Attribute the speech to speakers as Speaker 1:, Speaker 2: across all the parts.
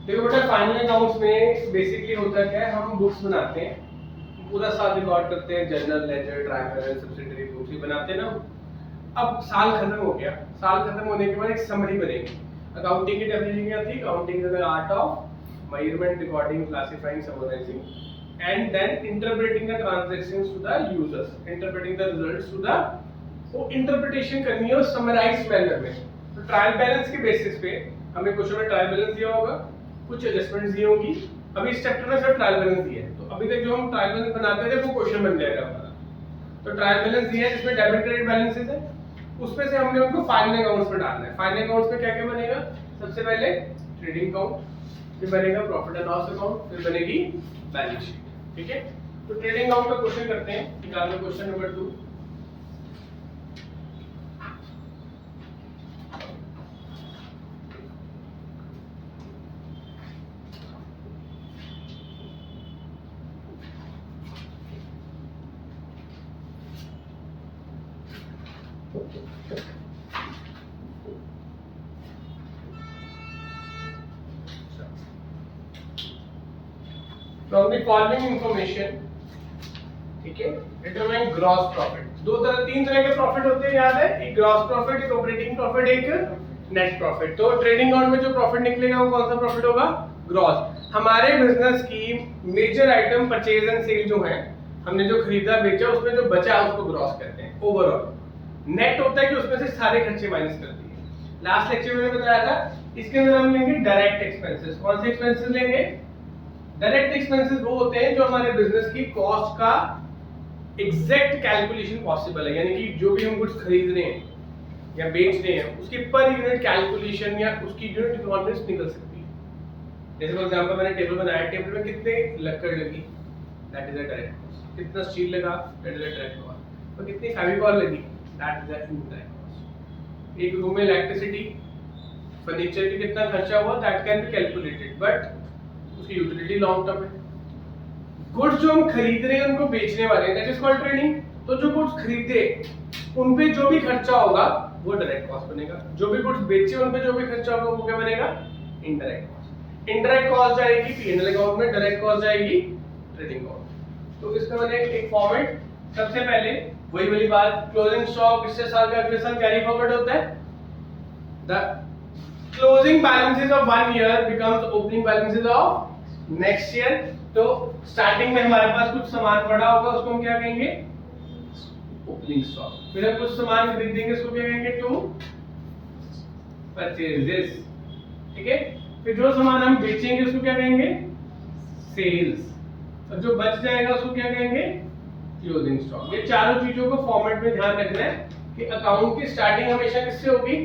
Speaker 1: देखो बेटा, final accounts में बेसिकली होता क्या है, हम बुक्स बनाते हैं, पूरा साल रिकॉर्ड करते हैं, journal, ledger, trial balance, subsidiary books ही बनाते हैं ना। अब साल खत्म हो गया, साल खत्म होने के बाद एक समरी बनेगी। अकाउंटिंग की डेफिनेशन क्या थी? Accounting is the art of measurement, recording, classifying, summarising and then interpreting the transactions to the users, interpreting the results to the, वो इंटरप्रिटेशन करनी है उस समराइज्ड मैनर में। तो ट्रायल बैलेंस के बेसिस पे हमें क्वेश्चन में ट्रायल बैलेंस दिया होगा, कुछ एडजस्टमेंट्स दी होंगी। अभी इस चैप्टर में सिर्फ ट्रायल बैलेंस दिया है, तो अभी तक जो हम ट्रायल बैलेंस बनाते थे वो क्वेश्चन बन जाएगा हमारा। तो ट्रायल बैलेंस दिया है जिसमें डेबिट क्रेडिट बैलेंसेस है, उसमें से हमने उनको फाइनल अकाउंट्स में डालना है। फाइनल अकाउंट्स में क्या क्या बनेगा? सबसे पहले ट्रेडिंग अकाउंट, फिर बनेगा प्रॉफिट एंड लॉस अकाउंट, फिर बनेगी बैलेंस शीट। ठीक है, तो ट्रेडिंग अकाउंट का क्वेश्चन करते हैं। निकाल लो question number 2। From the following information, ठीक है, डिटरमाइन ग्रॉस प्रॉफिट। तीन तरह के प्रॉफिट होते हैं, याद है? एक ग्रॉस प्रॉफिट, एक ऑपरेटिंग प्रॉफिट, एक नेट प्रॉफिट। तो ट्रेडिंग अकाउंट में जो प्रॉफिट निकलेगा वो कौन सा प्रॉफिट होगा? ग्रॉस। हमारे बिजनेस की major item purchase and sale जो है, हमने जो खरीदा बेचा उसमें जो बचा उसको ग्रॉस कहते हैं। ओवरऑल नेट होता है कि उसमें से सारे खर्चे माइनस कर दिए। लास्ट लेक्चर में मैंने बताया था, इसके अंदर हम लेंगे डायरेक्ट एक्सपेंसेस। कौन से एक्सपेंसेस लेंगे? डायरेक्ट एक्सपेंसेस वो होते हैं जो हमारे बिजनेस की कॉस्ट का एग्जैक्ट कैलकुलेशन पॉसिबल है, यानी कि जो भी हम गुड्स खरीद रहे हैं या बेच रहे हैं उसकी पर यूनिट कैलकुलेशन या उसकी यूनिट इकोनॉमिक्स निकल सकती है। जैसे फॉर एग्जांपल मैंने टेबल बनाया, टेबल में कितने लकड़ लगी, that is a direct cost. कितना स्टील लगा, that is a direct cost. और कितनी फेविकॉल लगी, that is a indirect cost. एक रूम में इलेक्ट्रिसिटी, फर्नीचर की कितना खर्चा हुआ, that can be calculated, but उसकी यूटिलिटी लॉन्ग टर्म है। गुड्स जो हम खरीद रहे हैं उनको बेचने वाले हैं, दैट इज कॉल्ड ट्रेडिंग। तो जो गुड्स खरीदे उन पे जो भी खर्चा होगा वो डायरेक्ट कॉस्ट बनेगा, जो भी गुड्स बेचे उन पे जो भी खर्चा होगा वो क्या बनेगा? Indirect cost. इनडायरेक्ट कॉस्ट जाएगी पीएनएल अकाउंट में, डायरेक्ट कॉस्ट जाएगी ट्रेडिंग अकाउंट। तो इसका मैंने एक फॉर्मेट, सबसे पहले वही वाली बात, क्लोजिंग स्टॉक पिछले साल का अगले साल कैरी फॉरवर्ड होता है। The closing balances of 1 year becomes opening balances of next year. तो स्टार्टिंग में हमारे पास कुछ सामान पड़ा होगा, उसको हम क्या कहेंगे? Opening stock. फिर हम कुछ सामान खरीदेंगे, उसको क्या कहेंगे? To purchases. ठीक है, फिर जो सामान हम बेचेंगे उसको क्या कहेंगे? सेल्स। और जो बच जाएगा उसको क्या कहेंगे? Closing stock. ये चारों चीजों को फॉर्मेट में ध्यान रखना है कि अकाउंट की स्टार्टिंग हमेशा किससे होगी?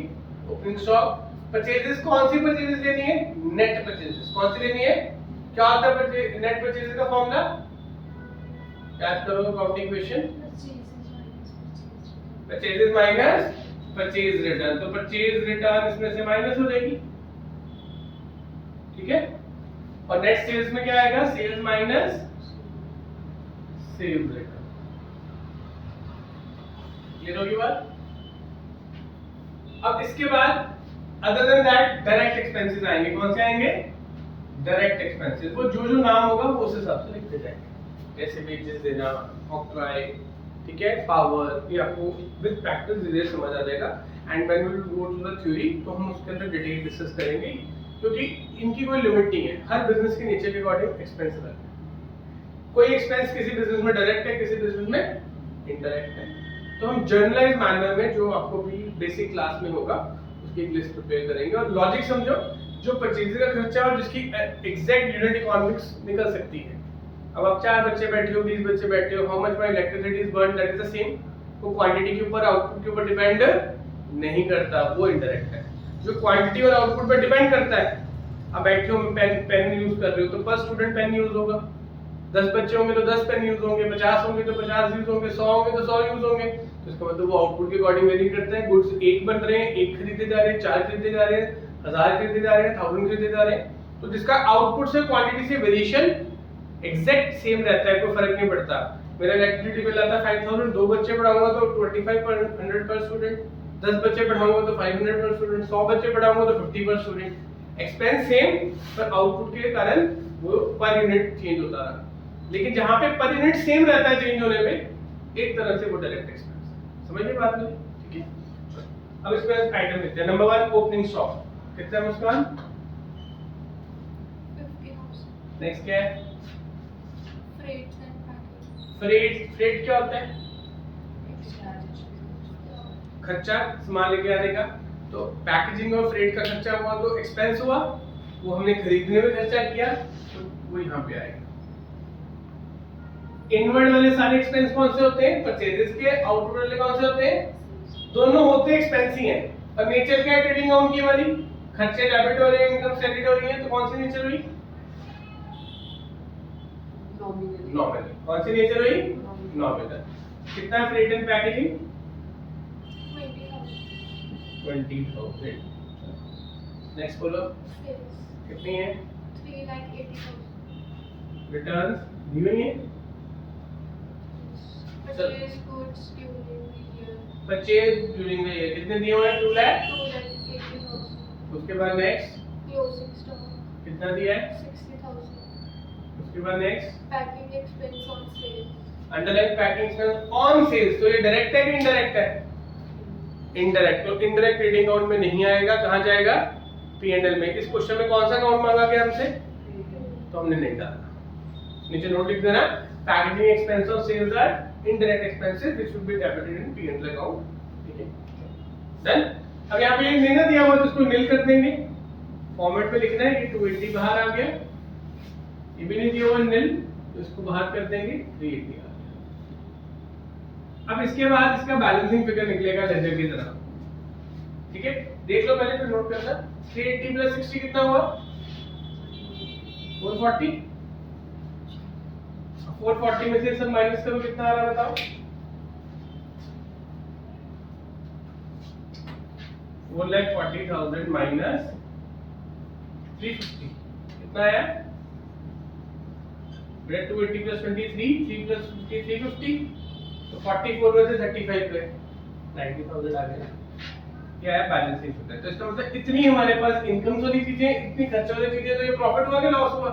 Speaker 1: Opening stock. परचेजेस कौन सी परचेजेस लेनी है? Net purchases. कौन सी लेनी है? क्या होता है नेट परचेजेस का फॉर्मूला? याद करो accounting question, purchases minus purchase return. तो परचेज रिटर्न इसमें से माइनस हो जाएगी, ठीक है। और नेट सेल्स में क्या आएगा? Sales minus sales return. Clear होगी बात? अब इसके बाद other than that direct expenses आएंगे। कौन से आएंगे? Direct expenses. वो जो जो नाम होगा वो उस हिसाब से लिखते जाएंगे, जैसे वेजेस देना, ऑक्ट्राई, ठीक है, पावर। ये आपको विद प्रैक्टिस धीरे समझ आ जाएगा। And when we go to the theory तो हम उसके अंदर डिटेल डिस्कस करेंगे, क्योंकि इनकी कोई लिमिट नहीं है। हर बिजनेस के नेचर के अकॉर्डिंग एक्सपेंस अलग है। कोई एक्सपेंस किसी बिजनेस में डायरेक्ट है, किसी बिजनेस में इनडायरेक्ट है। तो हम जर्नलाइज मैनर में जो आपको भी बेसिक क्लास में होगा उसकी एक लिस्ट प्रिपेयर करेंगे। और लॉजिक समझो, जो परचेज का खर्चा और जिसकी एग्जैक्ट यूनिट इकोनॉमिक्स निकल सकती है। अब आप 4 बच्चे बैठे हो, 20 बच्चे बैठे हो, how much my electricity is burn, that is the same. वो क्वांटिटी के ऊपर, आउटपुट के ऊपर डिपेंड नहीं करता, वो इनडायरेक्ट है। जो क्वांटिटी और आउटपुट पर डिपेंड करता है, आप बैठे हो पेन यूज कर रहे हो तो पर स्टूडेंट पेन यूज होगा। 10 बच्चे होंगे तो 10 पेन यूज होंगे, 50 होंगे तो 50 यूज होंगे, 100 होंगे तो 100 यूज होंगे। तो इसका मतलब वो आउटपुट के अकॉर्डिंग वेरी करता है। गुड्स एक बन रहे हैं, एक खरीदे जा रहे हैं, 4 खरीदे जा रहे हैं, 1000 खरीदे जा रहे हैं, 1000 खरीदे जा रहे हैं। तो जिसका आउटपुट से क्वांटिटी से वेरिएशन एग्जैक्ट सेम रहता है, कोई फर्क नहीं पड़ता। मेरा इलेक्ट्रिसिटी बिल आता है 5000, 2 बच्चे पढ़ाऊंगा तो 2500 पर स्टूडेंट, 10 बच्चे पढ़ाऊंगा तो 500 पर स्टूडेंट, 100 बच्चे पढ़ाऊंगा तो 50 पर स्टूडेंट। एक्सपेंस सेम पर आउटपुट के कारण वो पर यूनिट चेंज होता रहा। लेकिन जहां पे पर यूनिट सेम रहता है चेंज होने में, एक तरह से वो डायरेक्ट एक्सपेंस। समझिए बात मेरी, ठीक है। अब एक्सपेंस आइटम लिखते हैं। नंबर 1 ओपनिंग स्टॉक, कितना है मुस्कान?
Speaker 2: 50,000।
Speaker 1: नेक्स्ट क्या है?
Speaker 2: Freights and packaging।
Speaker 1: फ्रेट क्या होता है? खर्चा सामान लेके आने का। तो पैकेजिंग और फ्रेट का खर्चा हुआ तो एक्सपेंस हुआ, वो हमने खरीदने में खर्चा किया तो वो यहाँ पे आएगा। इनवर्ड वाले सारे एक्सपेंस कौन से होते हैं? परचेजेस के। आउटवर्ड वाले कौन से होते हैं? दोनों होते एक्सपेंस ही हैं। और नेचर क्या है ट्रेडिंग अकाउंट की हमारी? खर्चे डेबिट हो रहे हैं, इनकम क्रेडिट हो रही है, तो कौन सी नेचर हुई? नॉमिनल। कौन सी नेचर हुई? नॉमिनल। कितना फ्रेट एंड पैकेजिंग? 20,000। नेक्स्ट बोलो,
Speaker 2: Sales
Speaker 1: कितनी है?
Speaker 2: 3,80,000।
Speaker 1: रिटर्न्स दी हुई है।
Speaker 2: Purchase goods during the year
Speaker 1: purchase during the year कितने दिए हुए हैं? 2 लाख।
Speaker 2: 2,80,000।
Speaker 1: उसके बाद नेक्स्ट
Speaker 2: Closing stock
Speaker 1: कितना दिया है?
Speaker 2: 60,000।
Speaker 1: उसके बाद next
Speaker 2: Packing expense on sales
Speaker 1: underline packing expense on sales. तो ये डायरेक्ट है कि इनडायरेक्ट है? इनडायरेक्ट। तो इनडायरेक्ट ट्रेडिंग अकाउंट में नहीं आएगा, कहां जाएगा? P&L में। इस क्वेश्चन में कौन सा अकाउंट मांगा गया हमसे? तो हमने नहीं डाला। नीचे नोट लिख देना, packaging expense on sales are indirect expenses which should be debited in P&L account. ठीक है, डन। अब यहाँ पे ये नहीं ना दिया हुआ तो इसको नील कर देंगे। फॉर्मेट में लिखना है कि 280 बाहर आ गया, ये भी नहीं दिया हुआ नील, तो इसको बाहर कर देंगे, 380 आ गया। अब इसके बाद इसका बैलेंसिंग फिगर निकलेगा लेजर की तरह। ठीक है, देख लो पहले, फिर नोट करना। 380 प्लस 60 कितना हुआ? 440। 440 में से सब माइनस करो, कितना आ रहा है बताओ? 4,40,000 माइनस 350 कितना आया? 280 प्लस 23, 3 प्लस 50, 350। तो 44 में से 35 पे 90,000 आ गया। क्या है? Balancing figure. तो इसका मतलब इतनी हमारे पास इनकम वाली चीजें, इतनी खर्च वाली चीजें, तो ये प्रॉफिट हुआ कि लॉस हुआ?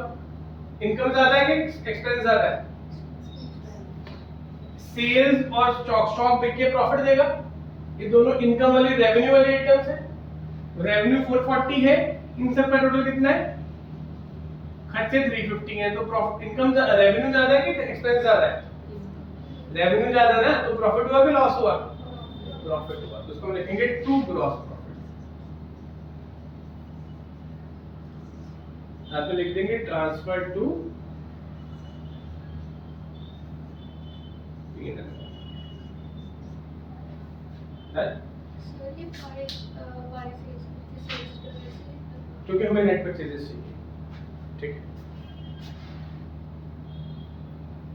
Speaker 1: इनकम ज्यादा है कि एक्सपेंस ज्यादा है? सेल्स और स्टॉक बिक के प्रॉफिट देगा। ये दोनों इनकम वाली रेवेन्यू वाली आइटम्स है। रेवेन्यू 440 है, इन सब का टोटल कितना है? खर्चे 350 है। तो प्रॉफिट इनकम रेवेन्यू ज्यादा है कि एक्सपेंस ज्यादा है? रेवेन्यू ज्यादा ना, तो प्रॉफिट हुआ कि लॉस हुआ? प्रॉफिट हुआ। तो इसको हम लिखेंगे टू ग्रॉस प्रॉफिट। साथ में लिख देंगे ट्रांसफर टू P&L।
Speaker 2: Sir, ये price sales
Speaker 1: क्योंकि हमें नेट परचेजेस चाहिए। ठीक है।